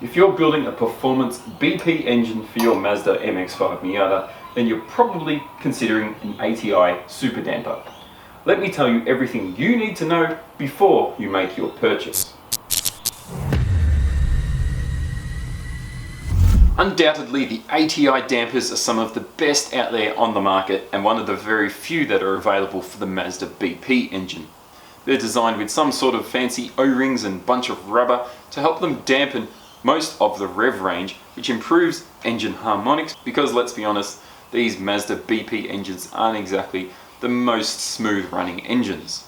If you're building a performance BP engine for your Mazda MX-5 Miata, then you're probably considering an ATI Super Damper. Let me tell you everything you need to know before you make your purchase. Undoubtedly, the ATI dampers are some of the best out there on the market and one of the very few that are available for the Mazda BP engine. They're designed with some sort of fancy O-rings and bunch of rubber to help them dampen most of the rev range, which improves engine harmonics because, let's be honest, these Mazda BP engines aren't exactly the most smooth running engines.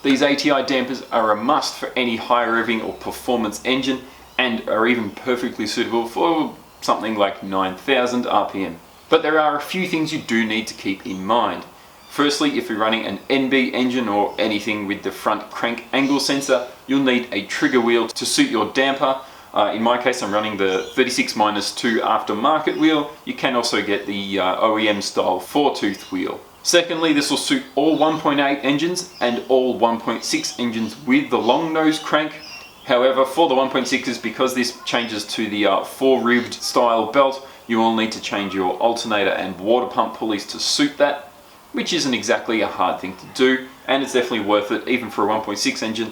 These ATI dampers are a must for any high revving or performance engine and are even perfectly suitable for something like 9,000 RPM. But there are a few things you do need to keep in mind. Firstly, if you're running an NB engine or anything with the front crank angle sensor, you'll need a trigger wheel to suit your damper. In my case, I'm running the 36-2 aftermarket wheel. You can also get the OEM style 4-tooth wheel. Secondly, this will suit all 1.8 engines and all 1.6 engines with the long nose crank. However, for the 1.6s, because this changes to the 4-ribbed style belt, you will need to change your alternator and water pump pulleys to suit that, which isn't exactly a hard thing to do, and it's definitely worth it even for a 1.6 engine,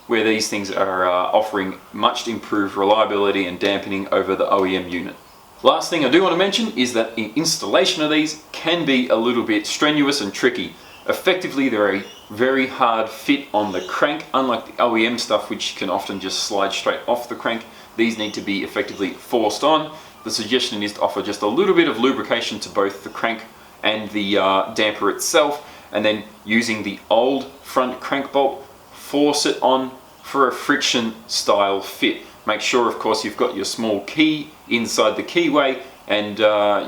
where these things are offering much improved reliability and dampening over the OEM unit. Last thing I do want to mention is that the installation of these can be a little bit strenuous and tricky. Effectively, they're a very hard fit on the crank, unlike the OEM stuff which can often just slide straight off the crank. These need to be effectively forced on. The suggestion is to offer just a little bit of lubrication to both the crank and the damper itself, and then using the old front crank bolt, force it on for a friction style fit. Make sure, of course, you've got your small key inside the keyway, and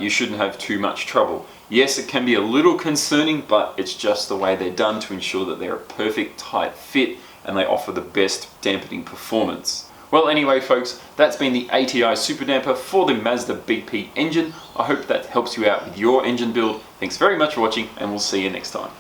you shouldn't have too much trouble. Yes, it can be a little concerning, but it's just the way they're done to ensure that they're a perfect tight fit and they offer the best dampening performance. Well, anyway folks, that's been the ATI Super Damper for the Mazda BP engine. I hope that helps you out with your engine build. Thanks very much for watching, and we'll see you next time.